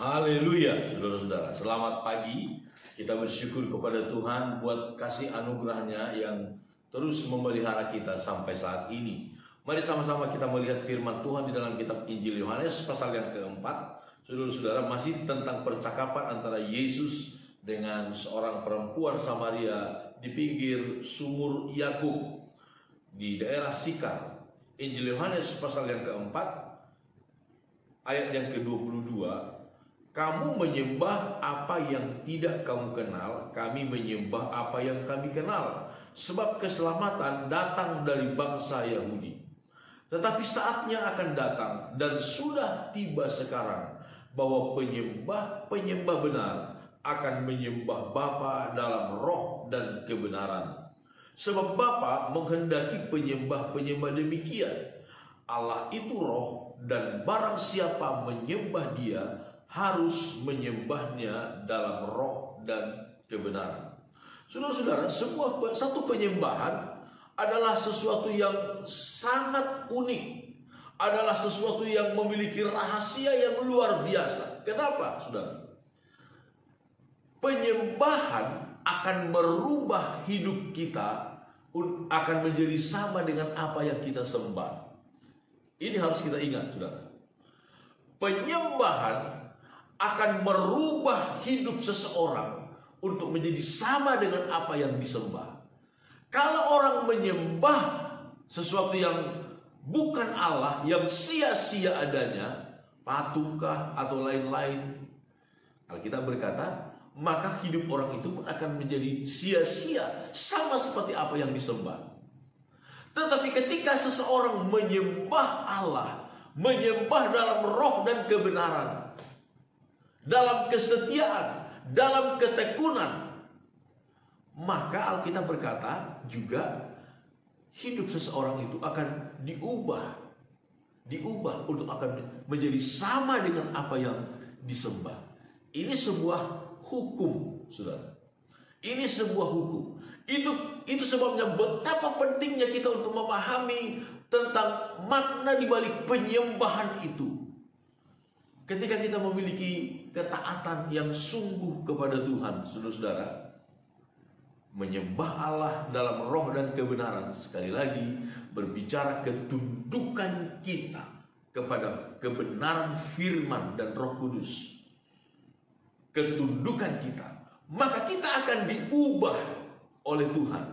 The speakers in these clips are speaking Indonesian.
Haleluya, saudara-saudara. Selamat pagi. Kita bersyukur kepada Tuhan buat kasih anugerahnya yang terus memelihara kita sampai saat ini. Mari sama-sama kita melihat firman Tuhan di dalam kitab Injil Yohanes pasal yang keempat. Saudara-saudara, masih tentang percakapan antara Yesus dengan seorang perempuan Samaria di pinggir sumur Yakub di daerah Sikar. Injil Yohanes pasal yang keempat ayat yang ke-22. Kamu menyembah apa yang tidak kamu kenal, kami menyembah apa yang kami kenal, sebab keselamatan datang dari bangsa Yahudi. Tetapi saatnya akan datang dan sudah tiba sekarang bahwa penyembah benar akan menyembah Bapa dalam roh dan kebenaran. Sebab Bapa menghendaki penyembah demikian. Allah itu roh, dan barang siapa menyembah Dia harus menyembahnya dalam roh dan kebenaran. Saudara-saudara, satu penyembahan adalah sesuatu yang sangat unik, adalah sesuatu yang memiliki rahasia yang luar biasa. Kenapa, saudara? Penyembahan akan merubah hidup kita, akan menjadi sama dengan apa yang kita sembah. Ini harus kita ingat, saudara. Penyembahan akan merubah hidup seseorang untuk menjadi sama dengan apa yang disembah. Kalau orang menyembah sesuatu yang bukan Allah, yang sia-sia adanya, patungkah atau lain-lain, Alkitab berkata, maka hidup orang itu pun akan menjadi sia-sia, sama seperti apa yang disembah. Tetapi ketika seseorang menyembah Allah, menyembah dalam roh dan kebenaran, dalam kesetiaan, dalam ketekunan, maka Alkitab berkata juga hidup seseorang itu akan diubah untuk akan menjadi sama dengan apa yang disembah. Ini sebuah hukum, saudara. Ini sebuah hukum. Itu sebabnya betapa pentingnya kita untuk memahami tentang makna di balik penyembahan itu. Ketika kita memiliki ketaatan yang sungguh kepada Tuhan, saudara-saudara, menyembah Allah dalam roh dan kebenaran, sekali lagi berbicara ketundukan kita kepada kebenaran firman dan Roh Kudus. Ketundukan kita, maka kita akan diubah oleh Tuhan,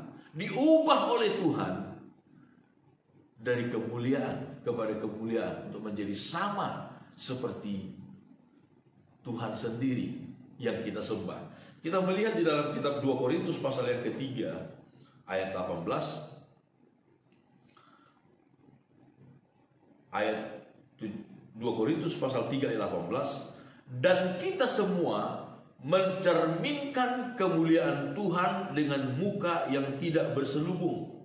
dari kemuliaan kepada kemuliaan untuk menjadi sama seperti Tuhan sendiri yang kita sembah. Kita melihat di dalam kitab 2 Korintus pasal yang ketiga ayat 18, ayat 2 Korintus pasal 3 ayat 18, dan kita semua mencerminkan kemuliaan Tuhan dengan muka yang tidak berselubung.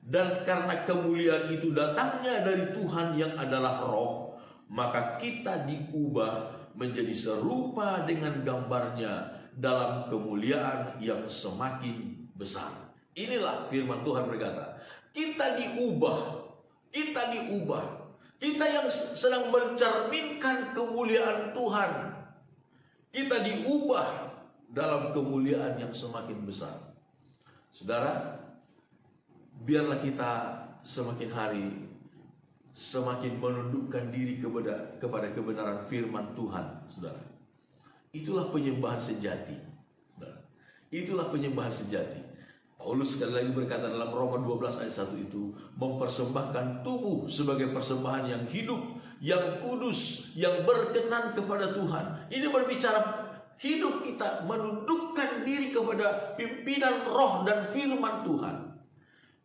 Dan karena kemuliaan itu datangnya dari Tuhan yang adalah roh, maka kita diubah menjadi serupa dengan gambarnya dalam kemuliaan yang semakin besar. Inilah firman Tuhan berkata, kita diubah. Kita yang sedang mencerminkan kemuliaan Tuhan, kita diubah dalam kemuliaan yang semakin besar. Saudara, biarlah kita semakin hari semakin menundukkan diri kepada kebenaran firman Tuhan, saudara. Itulah penyembahan sejati, saudara. Itulah penyembahan sejati. Paulus sekali lagi berkata dalam Roma 12 ayat 1 itu, mempersembahkan tubuh sebagai persembahan yang hidup, yang kudus, yang berkenan kepada Tuhan. Ini berbicara hidup kita menundukkan diri kepada pimpinan roh dan firman Tuhan.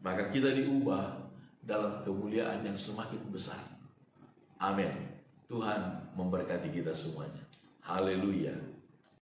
Maka kita diubah dalam kemuliaan yang semakin besar. Amin. Tuhan memberkati kita semuanya. Haleluya.